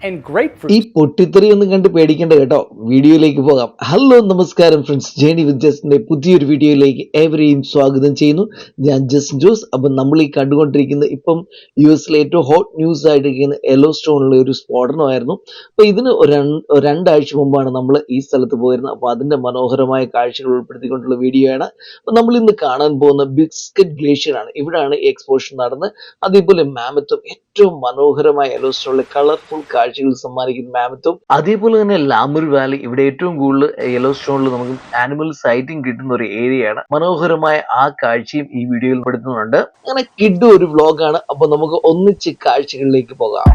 and grapefruit. ഈ പൊട്ടിത്തെറി ഒന്നും കണ്ട് പേടിക്കേണ്ട കേട്ടോ. വീഡിയോയിലേക്ക് പോകാം. ഹലോ നമസ്കാരം ഫ്രണ്ട്സ്, ജേണി വിത്ത് ജസ്റ്റിന്റെ പുതിയൊരു വീഡിയോയിലേക്ക് ഏവരെയും സ്വാഗതം ചെയ്യുന്നു. ഞാൻ ജസ്റ്റ് ജോസ്. അപ്പം നമ്മൾ ഈ കണ്ടുകൊണ്ടിരിക്കുന്ന ഇപ്പം US-ലെ ഏറ്റവും ഹോട്ട് ന്യൂസ് ആയിട്ടിരിക്കുന്ന യെല്ലോ സ്റ്റോണിലെ ഒരു സ്ഫോടനമായിരുന്നു. അപ്പോൾ ഇതിന് രണ്ടാഴ്ച മുമ്പാണ് നമ്മൾ ഈ സ്ഥലത്ത് പോയിരുന്നത്. അപ്പോൾ അതിൻ്റെ മനോഹരമായ കാഴ്ചകൾ ഉൾപ്പെടുത്തിക്കൊണ്ടുള്ള വീഡിയോ ആണ്. അപ്പോൾ നമ്മൾ ഇന്ന് കാണാൻ പോകുന്ന ബിസ്ക്കറ്റ് ഗ്ലേഷ്യർ ആണ്. ഇവിടെയാണ് ഈ എക്സ്പോഷൻ നടന്ന് അതേപോലെ മാമത്തും ഏറ്റവും മനോഹരമായ യെല്ലോ സ്റ്റോണിലെ കളർഫുൾ കാഴ്ചകൾ സമ്മാനിക്കുന്ന മാമത്തും, അതേപോലെ തന്നെ ലാമൂർ വാലി, ഇവിടെ ഏറ്റവും കൂടുതൽ യെല്ലോ സ്റ്റോണിൽ നമുക്ക് ആനിമൽ സൈറ്റിംഗ് കിട്ടുന്ന ഒരു ഏരിയയാണ്. മനോഹരമായ ആ കാഴ്ചയും ഈ വീഡിയോയിൽ പെടുത്തുന്നുണ്ട്. അങ്ങനെ കിഡ് ഒരു വ്ലോഗാണ്. അപ്പൊ നമുക്ക് ഒന്നിച്ച് കാഴ്ചകളിലേക്ക് പോകാം.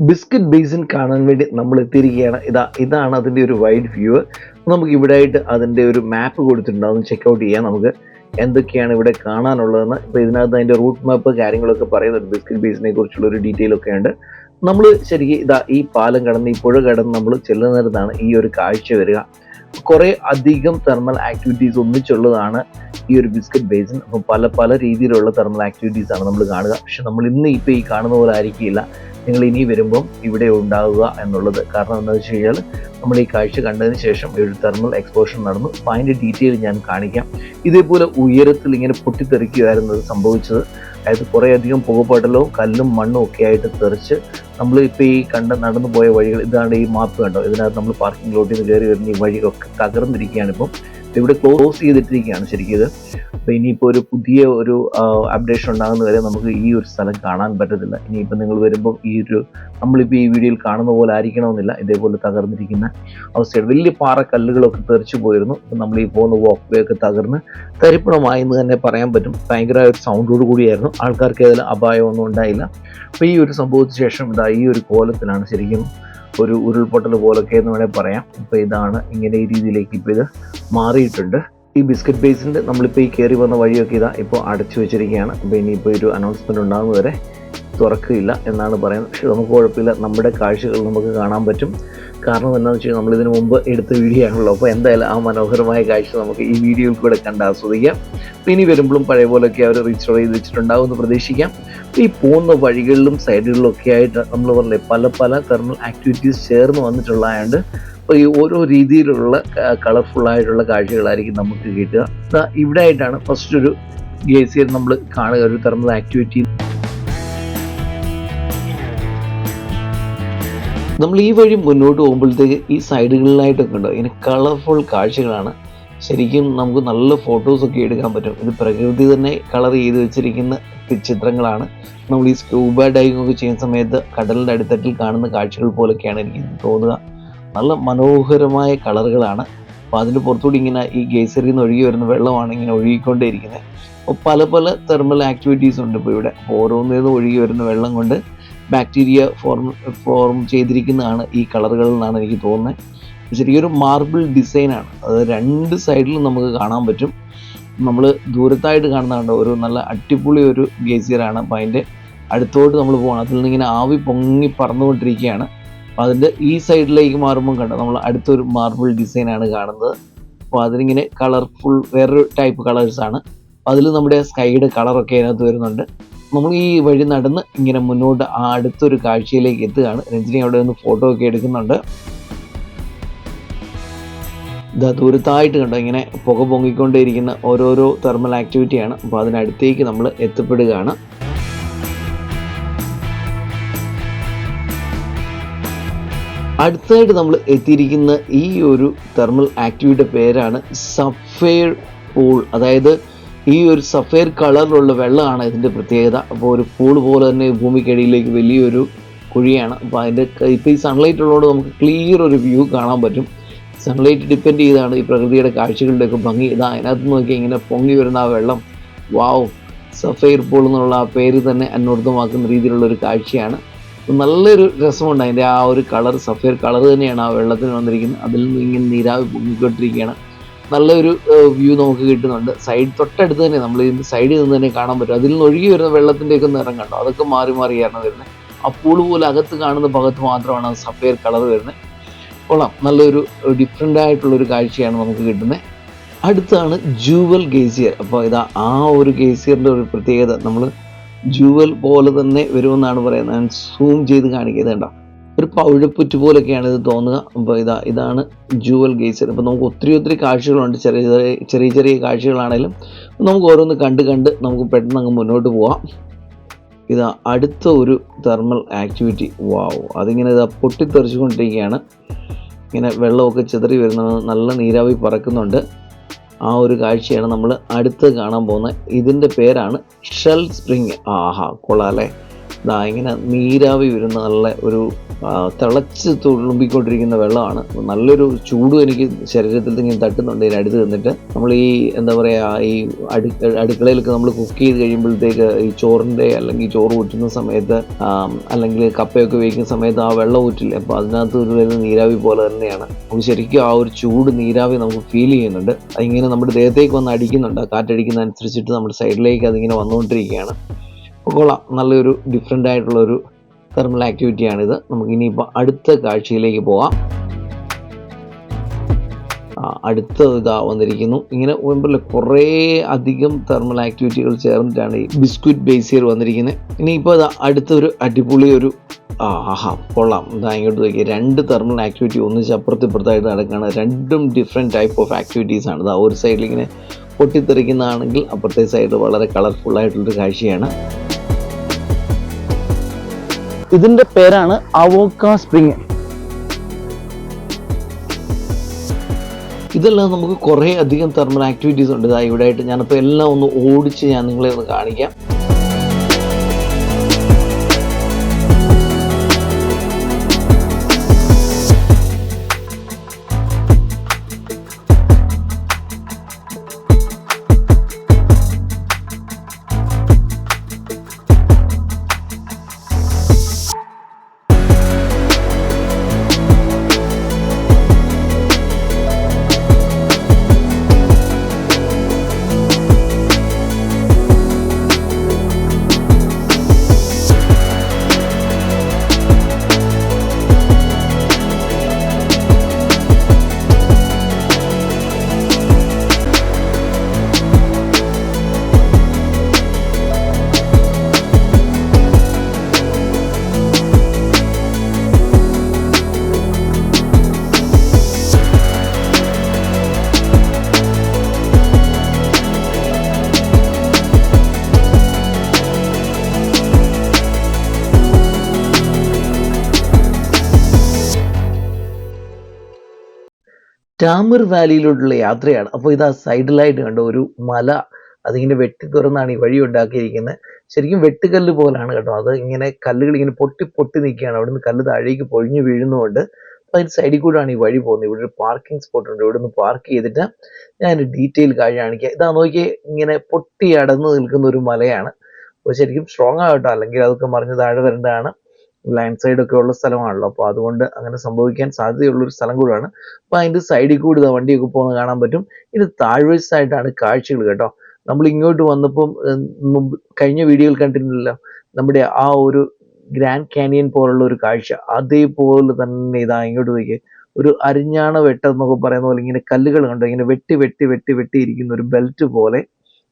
ബിസ്ക്കറ്റ് ബേസിൻ കാണാൻ വേണ്ടി നമ്മൾ എത്തിയിരിക്കുകയാണ്. ഇതാണ് അതിൻ്റെ ഒരു വൈഡ് വ്യൂ. നമുക്ക് ഇവിടെ ആയിട്ട് അതിൻ്റെ ഒരു മാപ്പ് കൊടുത്തിട്ടുണ്ട്. അതൊന്ന് ചെക്കൗട്ട് ചെയ്യാം നമുക്ക് എന്തൊക്കെയാണ് ഇവിടെ കാണാനുള്ളതെന്ന്. ഇപ്പോൾ ഇതിനകത്ത് അതിൻ്റെ റൂട്ട് മാപ്പ് കാര്യങ്ങളൊക്കെ പറയുന്നുണ്ട്. ബിസ്ക്കറ്റ് ബേസിനെ കുറിച്ചുള്ള ഒരു ഡീറ്റെയിൽ ഒക്കെ ഉണ്ട്. നമ്മൾ ശരിക്കും ഈ പാലം കടന്ന് ഈ പുഴ കടന്ന് നമ്മൾ ചെല്ലുന്നിടത്താണ് ഈ ഒരു കാഴ്ച വരിക. കുറേ അധികം തെർമൽ ആക്ടിവിറ്റീസ് ഒന്നിച്ചുള്ളതാണ് ഈ ഒരു ബിസ്ക്കറ്റ് ബേസിൻ. അപ്പം പല രീതിയിലുള്ള തെർമൽ ആക്ടിവിറ്റീസ് ആണ് നമ്മൾ കാണുക. പക്ഷെ നമ്മൾ ഇന്ന് ഇപ്പോൾ ഈ കാണുന്ന പോലെ ആയിരിക്കില്ല നിങ്ങൾ ഇനി വരുമ്പം ഇവിടെ ഉണ്ടാവുക എന്നുള്ളത്. കാരണം എന്താണെന്ന് വെച്ച് കഴിഞ്ഞാൽ നമ്മൾ ഈ കാഴ്ച കണ്ടതിന് ശേഷം ഒരു തെർമൽ എക്സ്പോഷൻ നടന്നു. അപ്പോൾ അതിൻ്റെ ഡീറ്റെയിൽ ഞാൻ കാണിക്കാം. ഇതേപോലെ ഉയരത്തിൽ ഇങ്ങനെ പൊട്ടിത്തെറിക്കുകയായിരുന്നു സംഭവിച്ചത്. അതായത് കുറേ അധികം പുകപ്പടലവും കല്ലും മണ്ണും ഒക്കെ ആയിട്ട് തെറിച്ച് നമ്മൾ ഇപ്പോൾ ഈ നടന്നു പോയ വഴികൾ, ഇതാണ് ഈ മാപ്പ് കണ്ടോ. ഇതിനകത്ത് നമ്മൾ പാർക്കിംഗ് ലോട്ടിൽ നിന്ന് കയറി വരുന്ന ഈ വഴിയൊക്കെ തകർന്നിരിക്കുകയാണ്. ഇപ്പം ഇവിടെ ക്ലോസ് ചെയ്തിട്ടിരിക്കുകയാണ് ശരിക്കും ഇത്. അപ്പോൾ ഇനിയിപ്പോൾ ഒരു പുതിയ ഒരു അപ്ഡേഷൻ ഉണ്ടാകുന്നവരെ നമുക്ക് ഈ ഒരു സ്ഥലം കാണാൻ പറ്റത്തില്ല. ഇനിയിപ്പോൾ നിങ്ങൾ വരുമ്പോൾ നമ്മളിപ്പോൾ ഈ വീഡിയോയിൽ കാണുന്ന പോലെ ആയിരിക്കണമെന്നില്ല. ഇതേപോലെ തകർന്നിരിക്കുന്ന അവസ്ഥയാണ്. വലിയ പാറക്കല്ലുകളൊക്കെ തെറിച്ചു പോയിരുന്നു. ഇപ്പം നമ്മൾ ഈ പോകുന്ന വാക്ക് വേ ഒക്കെ തകർന്ന് തരിപ്പണമായി എന്ന് തന്നെ പറയാൻ പറ്റും. ഭയങ്കര ഒരു സൗണ്ടോട് കൂടിയായിരുന്നു. ആൾക്കാർക്ക് ഏതായാലും അപായമൊന്നും ഉണ്ടായില്ല. അപ്പോൾ ഈ ഒരു സംഭവത്തിന് ശേഷം ഈ ഒരു കോലത്തിലാണ് ശരിക്കും ഒരു ഉരുൾപൊട്ടൽ പോലൊക്കെ എന്ന് വേണേൽ പറയാം. ഇപ്പോൾ ഇതാണ് ഇങ്ങനെ ഈ രീതിയിലേക്ക് ഇപ്പോൾ ഇത് മാറിയിട്ടുണ്ട്. ഈ ബിസ്ക്കറ്റ് ബേസിൻ്റെ നമ്മളിപ്പോൾ ഈ കയറി വന്ന വഴിയൊക്കെ ഇപ്പോൾ അടച്ചു വെച്ചിരിക്കുകയാണ്. അപ്പോൾ ഇനിയിപ്പോൾ ഒരു അനൗൺസ്മെൻറ്റ് ഉണ്ടാകുന്നവരെ തുറക്കില്ല എന്നാണ് പറയുന്നത്. പക്ഷേ നമുക്ക് കുഴപ്പമില്ല, നമ്മുടെ കാഴ്ചകൾ നമുക്ക് കാണാൻ പറ്റും. കാരണം എന്താണെന്ന് വെച്ച് കഴിഞ്ഞാൽ നമ്മളിതിന് മുമ്പ് എടുത്ത വീഡിയോ ആണല്ലോ. അപ്പോൾ എന്തായാലും ആ മനോഹരമായ കാഴ്ച നമുക്ക് ഈ വീഡിയോയിൽ കൂടെ കണ്ട് ആസ്വദിക്കാം. അപ്പോൾ ഇനി വരുമ്പോഴും പഴയ പോലെയൊക്കെ അവർ റീസ്റ്റോർ ചെയ്ത് വെച്ചിട്ടുണ്ടാവും എന്ന് പ്രതീക്ഷിക്കാം. ഈ പോകുന്ന വഴികളിലും സൈഡുകളിലും ഒക്കെ ആയിട്ട് നമ്മൾ പറഞ്ഞില്ലേ പല തെർമൽ ആക്ടിവിറ്റീസ് ചേർന്ന് വന്നിട്ടുള്ളതായതുകൊണ്ട് അപ്പോൾ ഈ ഓരോ രീതിയിലുള്ള കളർഫുള്ളായിട്ടുള്ള കാഴ്ചകളായിരിക്കും നമുക്ക് കിട്ടുക. ഇവിടെ ആയിട്ടാണ് ഫസ്റ്റ് ഒരു ഗ്ലേസിയർ നമ്മൾ കാണുക, ഒരു തെർമൽ ആക്ടിവിറ്റി. നമ്മൾ ഈ വഴി മുന്നോട്ട് പോകുമ്പോഴത്തേക്ക് ഈ സൈഡുകളിലായിട്ടൊക്കെ ഉണ്ടോ ഇങ്ങനെ കളർഫുൾ കാഴ്ചകളാണ്. ശരിക്കും നമുക്ക് നല്ല ഫോട്ടോസൊക്കെ എടുക്കാൻ പറ്റും. ഇത് പ്രകൃതി തന്നെ കളർ ചെയ്ത് വെച്ചിരിക്കുന്ന ചിത്രങ്ങളാണ്. നമ്മൾ ഈ സ്ക്യൂബ ഡൈവിംഗ് ഒക്കെ ചെയ്യുന്ന സമയത്ത് കടലിൻ്റെ അടിത്തട്ടിൽ കാണുന്ന കാഴ്ചകൾ പോലൊക്കെയാണ് എനിക്ക് തോന്നുക. നല്ല മനോഹരമായ കളറുകളാണ്. അപ്പോൾ അതിൻ്റെ പുറത്തുകൂടി ഇങ്ങനെ ഈ ഗേസറിൽ നിന്ന് ഒഴുകി വരുന്ന വെള്ളമാണ് ഇങ്ങനെ ഒഴുകിക്കൊണ്ടേയിരിക്കുന്നത്. അപ്പോൾ പല തെർമൽ ആക്ടിവിറ്റീസ് ഉണ്ട് ഇപ്പോൾ ഇവിടെ. ഓരോന്നിൽ നിന്ന് ഒഴുകി വരുന്ന വെള്ളം കൊണ്ട് ബാക്ടീരിയ ഫോം ചെയ്തിരിക്കുന്നതാണ് ഈ കളറുകൾ എന്നാണ് എനിക്ക് തോന്നുന്നത്. ശരിയൊരു മാർബിൾ ഡിസൈനാണ്. അത് രണ്ട് സൈഡിലും നമുക്ക് കാണാൻ പറ്റും. നമ്മൾ ദൂരത്തായിട്ട് കാണുന്നതുകൊണ്ട് ഒരു നല്ല അടിപൊളി ഒരു ഗ്ലേസിയറാണ്. അപ്പോൾ അതിൻ്റെ അടുത്തോട്ട് നമ്മൾ പോകണം. അതിൽ നിന്ന് ഇങ്ങനെ ആവി പൊങ്ങി പറന്നുകൊണ്ടിരിക്കുകയാണ്. അപ്പോൾ അതിൻ്റെ ഈ സൈഡിലേക്ക് മാറുമ്പം കണ്ടോ നമ്മൾ അടുത്തൊരു മാർബിൾ ഡിസൈനാണ് കാണുന്നത്. അപ്പോൾ അതിനിങ്ങനെ കളർഫുൾ വേറൊരു ടൈപ്പ് കളേഴ്സാണ്. അതിൽ നമ്മുടെ സ്കൈയുടെ കളറൊക്കെ അതിനകത്ത് വരുന്നുണ്ട്. നമ്മൾ ഈ വഴി നടന്ന് ഇങ്ങനെ മുന്നോട്ട് ആ അടുത്തൊരു കാഴ്ചയിലേക്ക് എത്തുകയാണ്. രഞ്ജിനി അവിടെ നിന്ന് ഫോട്ടോ ഒക്കെ എടുക്കുന്നുണ്ട്. ദൂരത്തായിട്ട് കണ്ടോ ഇങ്ങനെ പുക പൊങ്ങിക്കൊണ്ടേയിരിക്കുന്ന ഓരോരോ തെർമൽ ആക്ടിവിറ്റിയാണ്. അപ്പോൾ അതിനടുത്തേക്ക് നമ്മൾ എത്തപ്പെടുകയാണ്. അടുത്തായിട്ട് നമ്മൾ എത്തിയിരിക്കുന്ന ഈ ഒരു തെർമൽ ആക്ടിവിറ്റിയുടെ പേരാണ് സഫയർ പൂൾ. അതായത് ഈ ഒരു സഫയർ കളറിലുള്ള വെള്ളമാണ് ഇതിൻ്റെ പ്രത്യേകത. അപ്പോൾ ഒരു പൂൾ പോലെ തന്നെ ഭൂമിക്കടിയിലേക്ക് വലിയൊരു കുഴിയാണ്. അപ്പോൾ അതിൻ്റെ ഇപ്പോൾ ഈ സൺലൈറ്റ് ഉള്ളതുകൊണ്ട് നമുക്ക് ക്ലിയർ ഒരു വ്യൂ കാണാൻ പറ്റും. സൺലൈറ്റ് ഡിപ്പെൻഡ് ചെയ്താണ് ഈ പ്രകൃതിയുടെ കാഴ്ചകളുടെയൊക്കെ ഭംഗി. അതിനകത്ത് നോക്കി ഇങ്ങനെ പൊങ്ങി വരുന്ന ആ വെള്ളം, വാവ്, സഫയർ പൂൾ എന്നുള്ള ആ പേര് തന്നെ അന്വർത്ഥമാക്കുന്ന രീതിയിലുള്ളൊരു കാഴ്ചയാണ്. നല്ലൊരു രസമുണ്ട്. അതിൻ്റെ ആ ഒരു കളർ, സഫയർ കളർ തന്നെയാണ് ആ വെള്ളത്തിന് വന്നിരിക്കുന്നത്. അതിൽ നിന്ന് ഇങ്ങനെ നീരാവി പൊങ്ങിക്കൊണ്ടിരിക്കുകയാണ്. നല്ലൊരു വ്യൂ നമുക്ക് കിട്ടുന്നുണ്ട്. തൊട്ടടുത്ത് തന്നെ നമ്മൾ ഇതിൻ്റെ സൈഡിൽ നിന്ന് തന്നെ കാണാൻ പറ്റും. അതിൽ നിന്ന് ഒഴുകി വരുന്ന വെള്ളത്തിൻ്റെയൊക്കെ നിറം കണ്ടോ, അതൊക്കെ മാറി മാറിയാണ് വരുന്നത്. ആ പൂള് പോലെ അകത്ത് കാണുന്ന ഭാഗത്ത് മാത്രമാണ് സഫയർ കളർ വരുന്നത്. കൊള്ളാം, നല്ലൊരു ഡിഫറെൻ്റ് ആയിട്ടുള്ളൊരു കാഴ്ചയാണ് നമുക്ക് കിട്ടുന്നത്. അടുത്താണ് ജൂവൽ ഗേസിയർ. അപ്പോൾ ഇതാ ആ ഒരു ഗേസിയറിൻ്റെ ഒരു പ്രത്യേകത, നമ്മൾ ജൂവൽ പോലെ തന്നെ വരുമെന്നാണ് പറയുന്നത്. ഞാൻ സൂം ചെയ്ത് കാണിക്കുന്നത് കണ്ടോ, ഒരു പവിഴപ്പുറ്റ് പോലൊക്കെയാണ് ഇത് തോന്നുക. അപ്പോൾ ഇതാണ് ജൂവൽ ഗേസിയർ. അപ്പോൾ നമുക്ക് ഒത്തിരി കാഴ്ചകളുണ്ട്, ചെറിയ ചെറിയ കാഴ്ചകളാണെങ്കിലും നമുക്ക് ഓരോന്ന് കണ്ട് നമുക്ക് പെട്ടെന്ന് അങ്ങ് മുന്നോട്ട് പോവാം. ഇതാ അടുത്ത ഒരു തെർമൽ ആക്ടിവിറ്റി. വാവ്, അതിങ്ങനെ ഇതാ പൊട്ടിത്തെറിച്ചുകൊണ്ടിരിക്കുകയാണ്. ഇങ്ങനെ വെള്ളമൊക്കെ ചിതറി വരുന്നത്, നല്ല നീരാവി പറക്കുന്നുണ്ട്. ആ ഒരു കാഴ്ചയാണ് നമ്മൾ അടുത്ത് കാണാൻ പോകുന്നത്. ഇതിൻ്റെ പേരാണ് ഷെൽ സ്പ്രിങ്. ആഹാ, കൊള്ളാം അല്ലേ. ഇതാ ഇങ്ങനെ നീരാവി വരുന്ന നല്ല ഒരു തിളച്ച് തുളുമ്പിക്കൊണ്ടിരിക്കുന്ന വെള്ളമാണ്. നല്ലൊരു ചൂടും എനിക്ക് ശരീരത്തിൽ ഇങ്ങനെ തട്ടുന്നുണ്ട് ഇതിനടുത്ത് നിന്നിട്ട്. നമ്മൾ ഈ എന്താ പറയുക, ഈ അടുക്കളയിലൊക്കെ നമ്മൾ കുക്ക് ചെയ്ത് കഴിയുമ്പോഴത്തേക്ക് ഈ ചോറിൻ്റെ അല്ലെങ്കിൽ ചോറ് ഊറ്റുന്ന സമയത്ത് അല്ലെങ്കിൽ കപ്പയൊക്കെ വേവിക്കുന്ന സമയത്ത് ആ വെള്ളം ഊറ്റില്ലേ, അപ്പോൾ അതിനകത്ത് ഒരു വരുന്ന നീരാവി പോലെ തന്നെയാണ്. നമുക്ക് ശരിക്കും ആ ഒരു ചൂട് നീരാവി നമുക്ക് ഫീൽ ചെയ്യുന്നുണ്ട്. അതിങ്ങനെ നമ്മുടെ ദേഹത്തേക്ക് വന്ന് അടിക്കുന്നുണ്ട്. കാറ്റടിക്കുന്ന അനുസരിച്ചിട്ട് നമ്മുടെ സൈഡിലേക്ക് അതിങ്ങനെ വന്നുകൊണ്ടിരിക്കുകയാണ്. കൊള്ളാം, നല്ലൊരു ഡിഫറെൻ്റ് ആയിട്ടുള്ളൊരു തെർമൽ ആക്ടിവിറ്റിയാണിത്. നമുക്ക് ഇനിയിപ്പോൾ അടുത്ത കാഴ്ചയിലേക്ക് പോവാം. അടുത്ത ഇതാ വന്നിരിക്കുന്നു. ഇങ്ങനെ മുമ്പിൽ കുറേ അധികം തെർമൽ ആക്ടിവിറ്റികൾ ചേർന്നിട്ടാണ് ഈ ബിസ്ക്വിറ്റ് ബേസിയർ വന്നിരിക്കുന്നത്. ഇനിയിപ്പോൾ ഇതാ അടുത്തൊരു അടിപൊളി ഒരു കൊള്ളാം. ഇതാ ഇങ്ങോട്ട് നോക്കി, 2 തെർമൽ ആക്ടിവിറ്റി ഒന്നിച്ച് അപ്പുറത്തിപ്പുറത്തായിട്ട് നടക്കുകയാണ്. രണ്ടും ഡിഫറെൻറ്റ് ടൈപ്പ് ഓഫ് ആക്ടിവിറ്റീസ് ആണ്. ഇതാ ഒരു സൈഡിൽ ഇങ്ങനെ പൊട്ടിത്തെറിക്കുന്നതാണെങ്കിൽ അപ്പുറത്തെ സൈഡ് വളരെ കളർഫുൾ ആയിട്ടുള്ളൊരു കാഴ്ചയാണ്. ഇതിൻ്റെ പേരാണ് അവോക്ക സ്പ്രിങ്. ഇതെല്ലാം നമുക്ക് കുറേ അധികം തെർമൽ ആക്ടിവിറ്റീസ് ഉണ്ട്. ഇതാ ഇവിടെ ആയിട്ട് ഞാനിപ്പോൾ എല്ലാം ഒന്ന് ഓടിച്ച് ഞാൻ നിങ്ങളെ ഒന്ന് കാണിക്കാം. ടാമിർ വാലിയിലോട്ടുള്ള യാത്രയാണ്. അപ്പോൾ ഇതാ സൈഡിലായിട്ട് കണ്ടോ ഒരു മല, അതിങ്ങനെ വെട്ടി തുറന്നാണ് ഈ വഴി ഉണ്ടാക്കിയിരിക്കുന്നത്. ശരിക്കും വെട്ടുകല്ല് പോലാണ് കേട്ടോ. അത് ഇങ്ങനെ കല്ലുകൾ ഇങ്ങനെ പൊട്ടി നിൽക്കുകയാണ്. അവിടുന്ന് കല്ല് താഴേക്ക് പൊഴിഞ്ഞു വീഴുന്നുകൊണ്ട് അപ്പോൾ അതിന് സൈഡിൽ കൂടെയാണ് ഈ വഴി പോകുന്നത്. ഇവിടെ ഒരു പാർക്കിംഗ് സ്പോട്ട് ഉണ്ട്. ഇവിടെ നിന്ന് പാർക്ക് ചെയ്തിട്ട് ഞാൻ ഡീറ്റെയിൽ കാണിക്കാം. ഇതാ നോക്കിയേ, ഇങ്ങനെ പൊട്ടി അടന്ന് നിൽക്കുന്ന ഒരു മലയാണ്. അപ്പോൾ ശരിക്കും സ്ട്രോങ് ആകട്ടോ, അല്ലെങ്കിൽ അതൊക്കെ മറിഞ്ഞ് താഴെ വരേണ്ടതാണ്. ലാൻഡ് സൈഡൊക്കെ ഉള്ള സ്ഥലമാണല്ലോ, അപ്പോൾ അതുകൊണ്ട് അങ്ങനെ സംഭവിക്കാൻ സാധ്യതയുള്ളൊരു സ്ഥലം കൂടാണ്. അപ്പോൾ അതിൻ്റെ സൈഡിൽ കൂടി വണ്ടിയൊക്കെ പോകുന്നത് കാണാൻ പറ്റും. ഇത് താഴ്വശത്തായിട്ടാണ് കാഴ്ചകൾ കേട്ടോ. നമ്മൾ ഇങ്ങോട്ട് വന്നപ്പം കഴിഞ്ഞ വീഡിയോയിൽ കണ്ടിരുന്നില്ലല്ലോ, നമ്മുടെ ആ ഒരു ഗ്രാൻഡ് കാനിയൻ പോലുള്ള ഒരു കാഴ്ച, അതേപോലെ തന്നെ ഇതാ ഇങ്ങോട്ട് നോക്കിയേ, ഒരു അരിഞ്ഞാണ വെട്ടം എന്നൊക്കെ പറയുന്ന പോലെ ഇങ്ങനെ കല്ലുകൾ കണ്ടോ, ഇങ്ങനെ വെട്ടി ഇരിക്കുന്ന ഒരു ബെൽറ്റ് പോലെ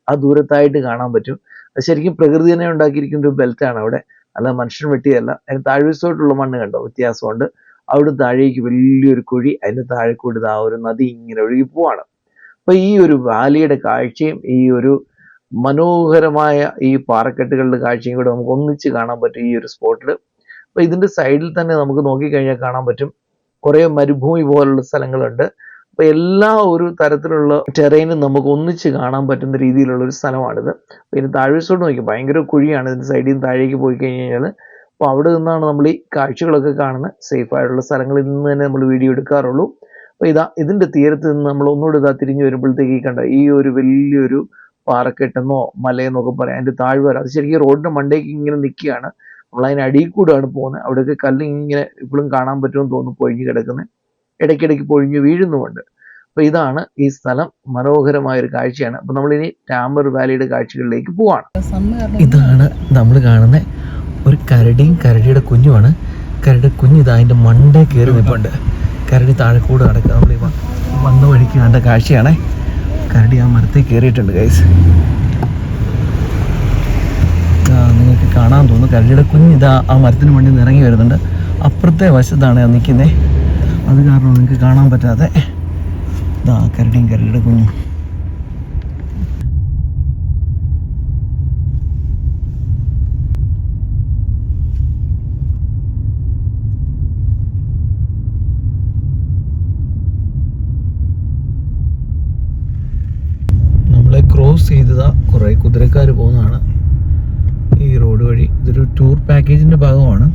ആ ദൂരത്തായിട്ട് കാണാൻ പറ്റും. അത് ശരിക്കും പ്രകൃതി തന്നെ ഉണ്ടാക്കിയിരിക്കുന്ന ഒരു ബെൽറ്റാണ് അവിടെ, അല്ല മനുഷ്യൻ വെട്ടിയല്ല. അതിന് താഴ്വശത്തോട്ടുള്ള മണ്ണ് കണ്ടോ വ്യത്യാസമുണ്ട്. അവിടെ താഴേക്ക് വലിയൊരു കുഴി, അതിൻ്റെ താഴെ കൂടി ആ ഒരു നദി ഇങ്ങനെ ഒഴുകി പോവാണ്. അപ്പോൾ ഈ ഒരു വാലിയുടെ കാഴ്ചയും ഈ ഒരു മനോഹരമായ ഈ പാറക്കെട്ടുകളുടെ കാഴ്ചയും കൂടെ നമുക്ക് ഒന്നിച്ച് കാണാൻ പറ്റും ഈ ഒരു സ്പോട്ടിൽ. അപ്പോൾ ഇതിൻ്റെ സൈഡിൽ തന്നെ നമുക്ക് നോക്കിക്കഴിഞ്ഞാൽ കാണാൻ പറ്റും കുറേ മരുഭൂമി പോലുള്ള സ്ഥലങ്ങളുണ്ട്. അപ്പോൾ എല്ലാ ഒരു തരത്തിലുള്ള ടെറൈനും നമുക്ക് ഒന്നിച്ച് കാണാൻ പറ്റുന്ന രീതിയിലുള്ള ഒരു സ്ഥലമാണിത്. അപ്പോൾ ഇതിന് താഴ്വശത്തോട്ട് നോക്കി ഭയങ്കര കുഴിയാണ്. ഇതിൻ്റെ സൈഡിൽ നിന്ന് താഴേക്ക് പോയി കഴിഞ്ഞാൽ അപ്പോൾ അവിടെ നിന്നാണ് നമ്മൾ ഈ കാഴ്ചകളൊക്കെ കാണുന്നത്. സേഫ് ആയിട്ടുള്ള സ്ഥലങ്ങളിൽ നിന്ന് തന്നെ നമ്മൾ വീഡിയോ എടുക്കാറുള്ളൂ. അപ്പോൾ ഇതിൻ്റെ തീരത്ത് നിന്ന് നമ്മൾ ഒന്നുകൂടെ തിരിഞ്ഞു വരുമ്പോഴത്തേക്ക് കണ്ട ഈ ഒരു വലിയൊരു പാറക്കെട്ടെന്നോ മലയെന്നൊക്കെ പറയാം, അതിൻ്റെ താഴ്വര, അത് ശരിക്കും റോഡിൻ്റെ മണ്ടേക്ക് ഇങ്ങനെ നിൽക്കുകയാണ്. നമ്മൾ അതിന് അടിയിൽ കൂടെയാണ് പോകുന്നത്. അവിടെയൊക്കെ കല്ല് ഇങ്ങനെ ഇപ്പോഴും കാണാൻ പറ്റുമെന്ന് തോന്നുന്നു, പൊഴിഞ്ഞ് കിടക്കുന്നത്, ഇടയ്ക്കിടയ്ക്ക് പൊഴിഞ്ഞ് വീഴുന്നുമുണ്ട്. അപ്പോൾ ഇതാണ് ഈ സ്ഥലം, മനോഹരമായൊരു കാഴ്ചയാണ്. അപ്പോൾ നമ്മളിനി ലാമർ വാലിയുടെ കാഴ്ചകളിലേക്ക് പോവാണ്. ഇതാണ് നമ്മൾ കാണുന്ന ഒരു കരടിയും കരടിയുടെ കുഞ്ഞുമാണ്. കരടി കുഞ്ഞ് ഇതാ അതിൻ്റെ മണ്ടേ കയറി നിൽപ്പുണ്ട്. കരടി താഴെ കൂടെ നടക്കുക. നമ്മൾ വന്ന വഴിക്ക് കണ്ട കാഴ്ചയാണ്. കരടി ആ മരത്തിൽ കയറിയിട്ടുണ്ട് ഗൈസ്. നിങ്ങൾക്ക് കാണാൻ തോന്നുന്നു കരടിയുടെ കുഞ്ഞ് ഇതാ ആ മരത്തിന് മണ്ടിൽ നിന്ന് ഇറങ്ങി വരുന്നുണ്ട്. അപ്പുറത്തെ വശത്താണ് നിൽക്കുന്നത്, അത് കാരണം നിങ്ങൾക്ക് കാണാൻ പറ്റാതെ. ഇതാ കരടിയും കരടിയുടെ കുഞ്ഞും. ക്രോസ് ചെയ്തതാ കുറേ കുതിരക്കാർ പോകുന്നതാണ് ഈ റോഡ് വഴി. ഇതൊരു ടൂർ പാക്കേജിൻ്റെ ഭാഗമാണ്.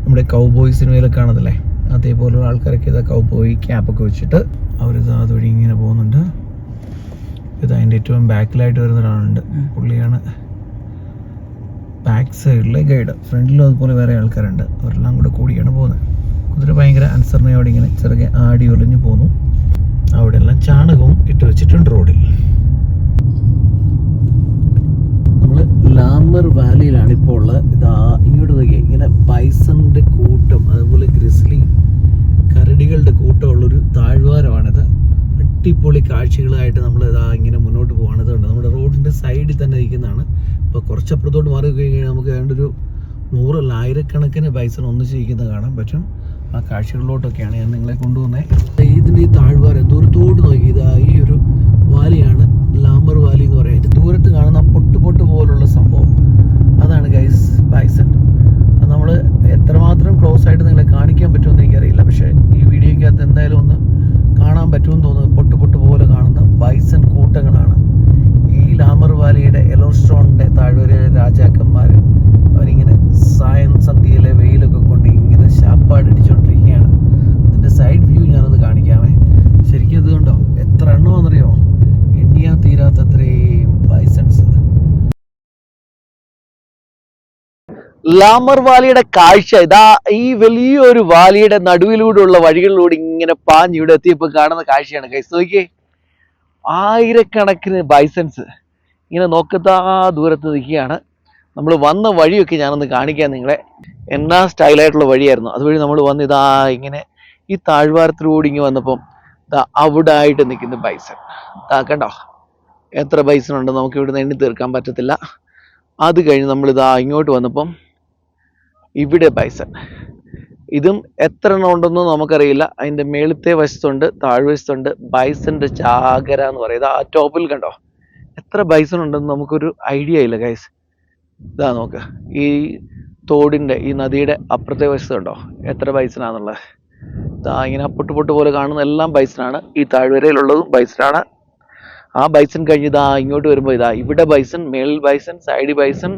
നമ്മുടെ കൗബോയ് സിനിമയിലൊക്കെ കാണത്തില്ലേ, അതേപോലുള്ള ആൾക്കാരൊക്കെ ഇതാ കൗബോയ് ക്യാപ്പൊക്കെ വെച്ചിട്ട് അവരിതാ അതുവഴി ഇങ്ങനെ പോകുന്നുണ്ട്. ഇത് അതിൻ്റെ ഏറ്റവും ബാക്കിലായിട്ട് വരുന്ന ഒരാളുണ്ട്, പുള്ളിയാണ് ബാക്ക് സൈഡിലെ ഗൈഡ്. ഫ്രണ്ടിലും അതുപോലെ വേറെ ആൾക്കാരുണ്ട്, അവരെല്ലാം കൂടെ കൂടിയാണ് പോകുന്നത്. കുതിര ഭയങ്കര അനുസരണയോടെ ഇങ്ങനെ ചെറുകെ ആടി ഒളിഞ്ഞു പോകുന്നു. അവിടെ എല്ലാം ചാണകവും ഇട്ട് വെച്ചിട്ടുണ്ട് റോഡിൽ. നമ്മൾ ലാമർ വാലിയിലാണ് ഇപ്പോൾ ഉള്ളത്. ഇതാ ഇങ്ങോട്ട് നോക്കി, ഇങ്ങനെ ബൈസണിൻ്റെ കൂട്ടം, അതുപോലെ ഗ്രിസ്ലി കരടികളുടെ കൂട്ടമുള്ളൊരു താഴ്വാരമാണിത്. അടിപൊളി കാഴ്ചകളായിട്ട് നമ്മൾ ഇതാ ഇങ്ങനെ മുന്നോട്ട് പോവാണ്. ഇതുണ്ട് നമ്മുടെ റോഡിൻ്റെ സൈഡിൽ തന്നെ ഇരിക്കുന്നതാണ്. ഇപ്പോൾ കുറച്ചപ്പുറത്തോട്ട് മാറി കഴിഞ്ഞാൽ നമുക്ക് ഏതാണ്ടൊരു 100 അല്ല 1000കണക്കിന് ബൈസൺ ഒന്നിച്ചിരിക്കുന്നത് കാണാൻ പറ്റും. ആ കാഴ്ചകളിലോട്ടൊക്കെയാണ് ഞാൻ നിങ്ങളെ കൊണ്ടുപോകുന്നത്. ഇതിൻ്റെ ഈ താഴ്വാരം ദൂരത്തോട്ട് നോക്കി, ഇതാ ഈ ഒരു വാലിയാണ് ലാമർ വാലി എന്ന് പറയുന്നത്. ദൂരത്ത് കാണുന്ന പൊട്ട് പോലുള്ള സംഭവം അതാണ് ഗൈസ് ബൈസൺ. നമ്മൾ എത്രമാത്രം ക്ലോസ് ആയിട്ട് നിങ്ങളെ കാണിക്കാൻ പറ്റുമെന്ന് എനിക്കറിയില്ല, പക്ഷേ ഈ വീഡിയോയ്ക്കകത്ത് എന്തായാലും ഒന്ന് കാണാൻ പറ്റുമെന്ന് തോന്നുന്നു. പൊട്ട് പോലെ കാണുന്ന ബൈസൺ കൂട്ടങ്ങളാണ് ഈ ലാമർ വാലിയുടെ യെലോസ്റ്റോണിൻ്റെ താഴ്വരയിലെ രാജാക്കന്മാർ. അവരിങ്ങനെ സന്ധ്യയിലെ വെയിലൊക്കെ കൊണ്ട് ഇങ്ങനെ ശാപ്പാടിടിച്ചുകൊണ്ടിരിക്കുകയാണ്. ഇതിൻ്റെ സൈഡ് വ്യൂ ഞാനത് കാണിക്കാമേ. ശരിക്കും ഇത് കണ്ടോ, എത്ര എണ്ണമാണെന്നറിയോ, എണ്ണിയാൻ തീരാത്തത്രയും ബൈസൺസ്. ലാമർ വാലിയുടെ കാഴ്ച ഇതാ ഈ വലിയൊരു വാലിയുടെ നടുവിലൂടെയുള്ള വഴികളിലൂടെ ഇങ്ങനെ പാഞ്ഞ് ഇവിടെ എത്തിയപ്പോൾ കാണുന്ന കാഴ്ചയാണ് ഗൈസ്. നോക്കിയേ, 1000കണക്കിന് ബൈസൺസ് ഇങ്ങനെ നോക്കത്താ ദൂരത്ത് നിൽക്കുകയാണ്. നമ്മൾ വന്ന വഴിയൊക്കെ ഞാനൊന്ന് കാണിക്കാൻ നിങ്ങളെ. എന്നാ സ്റ്റൈലായിട്ടുള്ള വഴിയായിരുന്നു. അതുവഴി നമ്മൾ വന്ന് ഇതാ ഇങ്ങനെ ഈ താഴ്വാരത്തിലൂടെ ഇങ്ങനെ വന്നപ്പം ഇതാ അവിടെ ആയിട്ട് നിൽക്കുന്ന ബൈസൺ. കണ്ടോ എത്ര ബൈസൺ ഉണ്ട്, നമുക്ക് ഇവിടുന്ന് എണ്ണി തീർക്കാൻ പറ്റത്തില്ല. അത് കഴിഞ്ഞ് നമ്മളിതാ ഇങ്ങോട്ട് വന്നപ്പം ഇവിടെ ബൈസൺ. ഇതും എത്ര എണ്ണം ഉണ്ടെന്നും നമുക്കറിയില്ല. അതിൻ്റെ മേളത്തെ വശത്തുണ്ട്, താഴ്വശത്തുണ്ട്. ബൈസന്റെ ചാകര എന്ന് പറയുന്നത് ആ ടോപ്പിൽ കണ്ടോ എത്ര ബൈസൺ ഉണ്ടെന്ന് നമുക്കൊരു ഐഡിയ ഇല്ല ഗൈസ്. ഇതാ നോക്ക്, ഈ തോടിൻ്റെ ഈ നദിയുടെ അപ്പുറത്തെ വശത്തുണ്ടോ എത്ര ബൈസനാന്നുള്ളത്. ഇതാ ഇങ്ങനെ പൊട്ട് പോലെ കാണുന്ന എല്ലാം ബൈസനാണ്. ഈ താഴ്വരയിലുള്ളതും ബൈസനാണ്. ആ ബൈസൺ കഴിഞ്ഞ് ഇതാ ഇങ്ങോട്ട് വരുമ്പോൾ ഇതാ ഇവിടെ ബൈസൺ, മേളിൽ ബൈസൺ, സൈഡിൽ ബൈസൺ,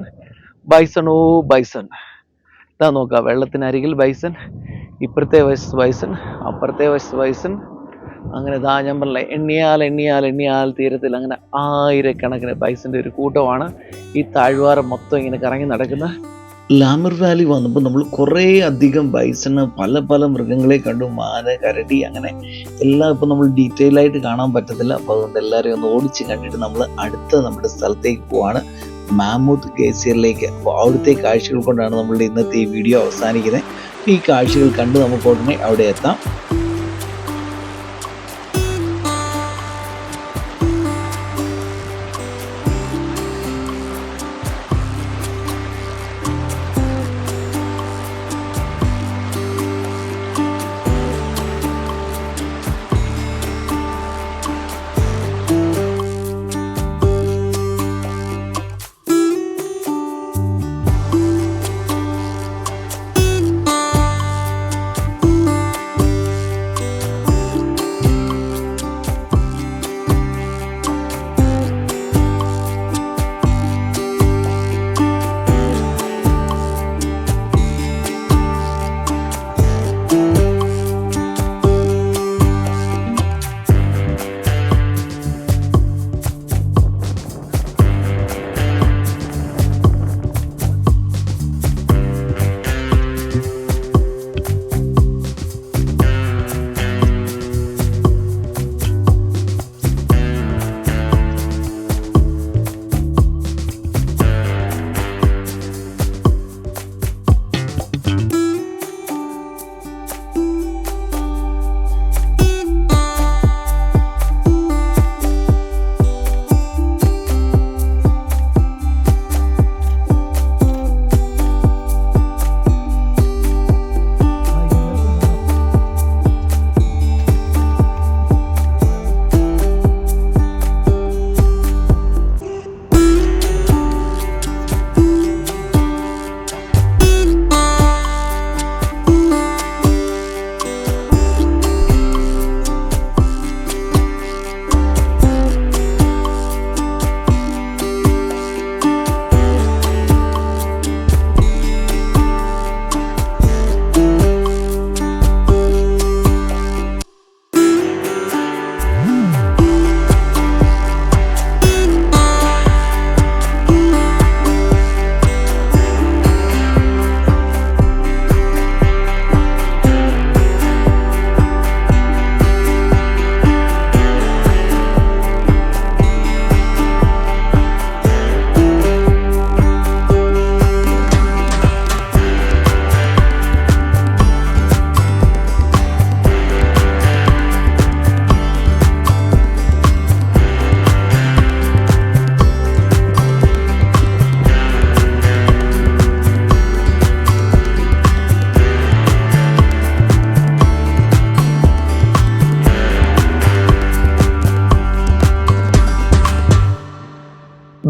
ബൈസണോ ബൈസൺ. ഇതാ നോക്കുക, വെള്ളത്തിനരികിൽ ബൈസൺ, ഇപ്പുറത്തെ വശത്ത് ബൈസൺ, അപ്പുറത്തെ വശത്ത് ബൈസൺ. അങ്ങനെ ഇതാ ഞാൻ പറഞ്ഞില്ലേ, എണ്ണിയാൽ തീരത്തിൽ അങ്ങനെ 1000കണക്കിന് ബൈസൻ്റെ ഒരു കൂട്ടമാണ് ഈ താഴ്വാരം മൊത്തം ഇങ്ങനെ കറങ്ങി നടക്കുന്ന. ലാമർ വാലി വന്നപ്പോൾ നമ്മൾ കുറേ അധികം ബൈസണ്, പല മൃഗങ്ങളെ കണ്ടു. മാന്, കരടി, അങ്ങനെ എല്ലാം ഇപ്പോൾ നമ്മൾ ഡീറ്റെയിൽ ആയിട്ട് കാണാൻ പറ്റത്തില്ല. അപ്പോൾ അതുകൊണ്ട് എല്ലാവരെയും ഒന്ന് ഓടിച്ച് കണ്ടിട്ട് നമ്മൾ അടുത്ത നമ്മുടെ സ്ഥലത്തേക്ക് പോവാണ്, മാമൂത്ത് ഗ്ലേസിയറിലേക്ക്. അപ്പോൾ അവിടുത്തെ കാഴ്ചകൾ കൊണ്ടാണ് നമ്മളുടെ ഇന്നത്തെ ഈ വീഡിയോ അവസാനിക്കുന്നത്. ഈ കാഴ്ചകൾ കണ്ട് നമുക്ക് ഉടനെ അവിടെ എത്താം.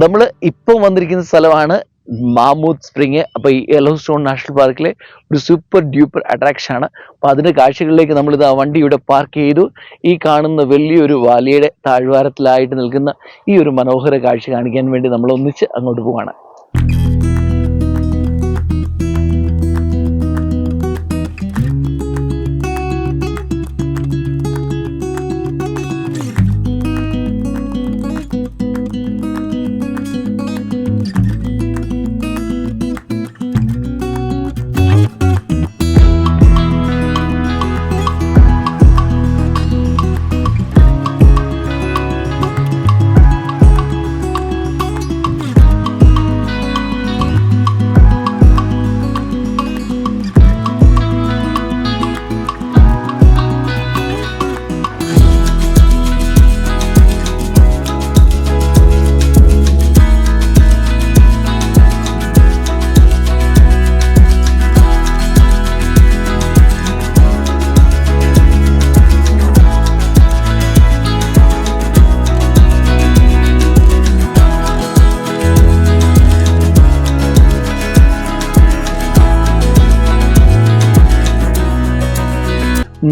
നമ്മൾ ഇപ്പോൾ വന്നിരിക്കുന്ന സ്ഥലമാണ് മാമൂത്ത് സ്പ്രിങ്. അപ്പോൾ ഈ യെലോസ്റ്റോൺ നാഷണൽ പാർക്കിലെ ഒരു സൂപ്പർ ഡ്യൂപ്പർ അട്രാക്ഷൻ ആണ്. അപ്പോൾ അതിൻ്റെ കാഴ്ചകളിലേക്ക് നമ്മളിത് ആ വണ്ടി ഇവിടെ പാർക്ക് ചെയ്തു. ഈ കാണുന്ന വലിയൊരു വാലിയുടെ താഴ്വാരത്തിലായിട്ട് നിൽക്കുന്ന ഈ ഒരു മനോഹര കാഴ്ച കാണിക്കാൻ വേണ്ടി നമ്മൾ ഒന്നിച്ച് അങ്ങോട്ട് പോവാണ്.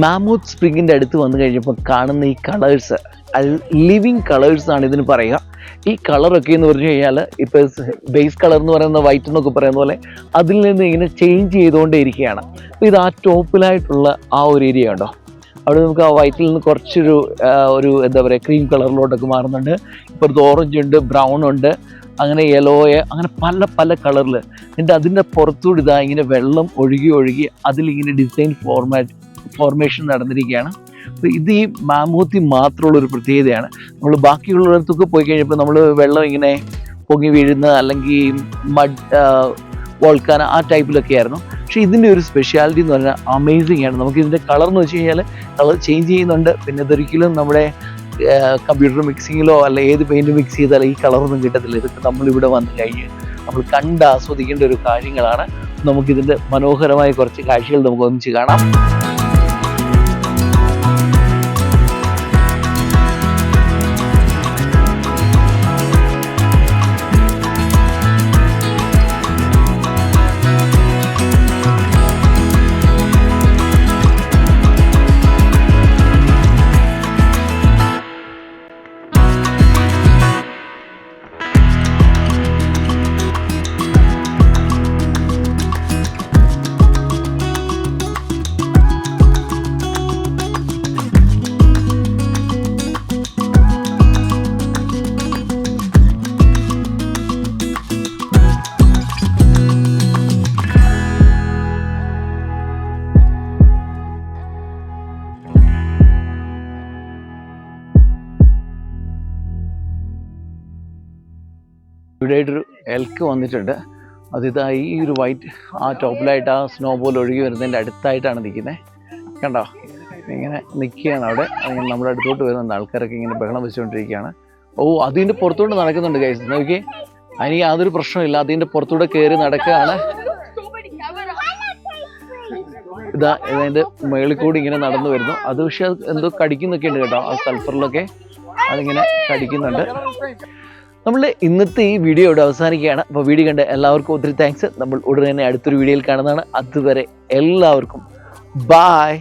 മാമൂത്ത് സ്പ്രിങ്ങിൻ്റെ അടുത്ത് വന്നു കഴിഞ്ഞപ്പോൾ കാണുന്ന ഈ കളേഴ്സ്, ലിവിങ് കളേഴ്സാണ് ഇതിന് പറയുക. ഈ കളറൊക്കെ എന്ന് പറഞ്ഞു കഴിഞ്ഞാൽ ഇപ്പോൾ ബേസ് കളർ എന്ന് പറയുന്ന വൈറ്റ് എന്നൊക്കെ പറയുന്ന പോലെ അതിൽ നിന്ന് ഇങ്ങനെ ചേഞ്ച് ചെയ്തുകൊണ്ടേ ഇരിക്കുകയാണ്. അപ്പോൾ ഇത് ആ ടോപ്പിലായിട്ടുള്ള ആ ഒരു ഏരിയ ഉണ്ടോ, അവിടെ നമുക്ക് ആ വൈറ്റിൽ നിന്ന് കുറച്ചൊരു എന്താ പറയുക ക്രീം കളറിലോട്ടൊക്കെ മാറുന്നുണ്ട്. ഇപ്പോഴത്തെ ഓറഞ്ച് ഉണ്ട്, ബ്രൗൺ ഉണ്ട്, അങ്ങനെ യെലോയെ, അങ്ങനെ പല പല കളറിൽ. എന്നിട്ട് അതിൻ്റെ പുറത്തൂടെ ഇതാ ഇങ്ങനെ വെള്ളം ഒഴുകി അതിലിങ്ങനെ ഡിസൈൻ ഫോർമേഷൻ നടന്നിരിക്കുകയാണ്. അപ്പോൾ ഇത് ഈ മാമൂത്തി മാത്രമുള്ളൊരു പ്രത്യേകതയാണ്. നമ്മൾ ബാക്കിയുള്ളിടത്തൊക്കെ പോയി കഴിഞ്ഞപ്പോൾ നമ്മൾ വെള്ളം ഇങ്ങനെ പൊങ്ങി വീഴുന്ന അല്ലെങ്കിൽ മഡ് വോൾക്കാന ആ ടൈപ്പിലൊക്കെ ആയിരുന്നു. പക്ഷേ ഇതിൻ്റെ ഒരു സ്പെഷ്യാലിറ്റി എന്ന് പറഞ്ഞാൽ അമേസിങ് ആണ്. നമുക്ക് ഇതിൻ്റെ കളർ എന്ന് വെച്ച് കഴിഞ്ഞാൽ കളർ ചേഞ്ച് ചെയ്യുന്നുണ്ട്. പിന്നെ ഇതൊരിക്കലും നമ്മുടെ കമ്പ്യൂട്ടർ മിക്സിങ്ങിലോ അല്ല ഏത് പെയിൻറ്റ് മിക്സ് ചെയ്താലും ഈ കളറൊന്നും കിട്ടത്തില്ല. ഇതൊക്കെ നമ്മളിവിടെ വന്നു കഴിഞ്ഞ് നമ്മൾ കണ്ട് ആസ്വദിക്കേണ്ട ഒരു കാര്യങ്ങളാണ്. നമുക്കിതിൻ്റെ മനോഹരമായ കുറച്ച് കാഴ്ചകൾ നമുക്ക് ഒന്നിച്ച് കാണാം. ഇവിടെയായിട്ടൊരു എൽക്ക് വന്നിട്ടുണ്ട്. അതിതാ ഈ ഒരു വൈറ്റ് ആ ടോപ്പിലായിട്ട് ആ സ്നോ ബോൾ ഒഴുകി വരുന്നതിൻ്റെ അടുത്തായിട്ടാണ് നിൽക്കുന്നത്. കണ്ടോ, ഇങ്ങനെ നിൽക്കുകയാണ് അവിടെ. അങ്ങനെ നമ്മുടെ അടുത്തോട്ട് വരുന്നുണ്ട്. ആൾക്കാരൊക്കെ ഇങ്ങനെ ബഹളം വെച്ചുകൊണ്ടിരിക്കുകയാണ്. അതിൻ്റെ പുറത്തോട്ട് നടക്കുന്നുണ്ട് ഗൈസ്, നോക്കി. അതിന് യാതൊരു പ്രശ്നമില്ല. അതിൻ്റെ പുറത്തൂടെ കയറി നടക്കുകയാണ്. ഇതാ ഇതിൻ്റെ മേളിൽ കൂടി ഇങ്ങനെ നടന്നു വരുന്നു. അത് പക്ഷേ എന്തോ കടിക്കുന്നൊക്കെ ഉണ്ട് കേട്ടോ, ആ സൾഫറിലൊക്കെ അതിങ്ങനെ കടിക്കുന്നുണ്ട്. നമ്മൾ ഇന്നത്തെ ഈ വീഡിയോ ഇവിടെ അവസാനിക്കുകയാണ്. അപ്പോൾ വീഡിയോ കണ്ട എല്ലാവർക്കും ഒത്തിരി താങ്ക്സ്. നമ്മൾ ഉടനെ തന്നെ അടുത്തൊരു വീഡിയോയിൽ കാണുന്നതാണ്. അതുവരെ എല്ലാവർക്കും ബായ്.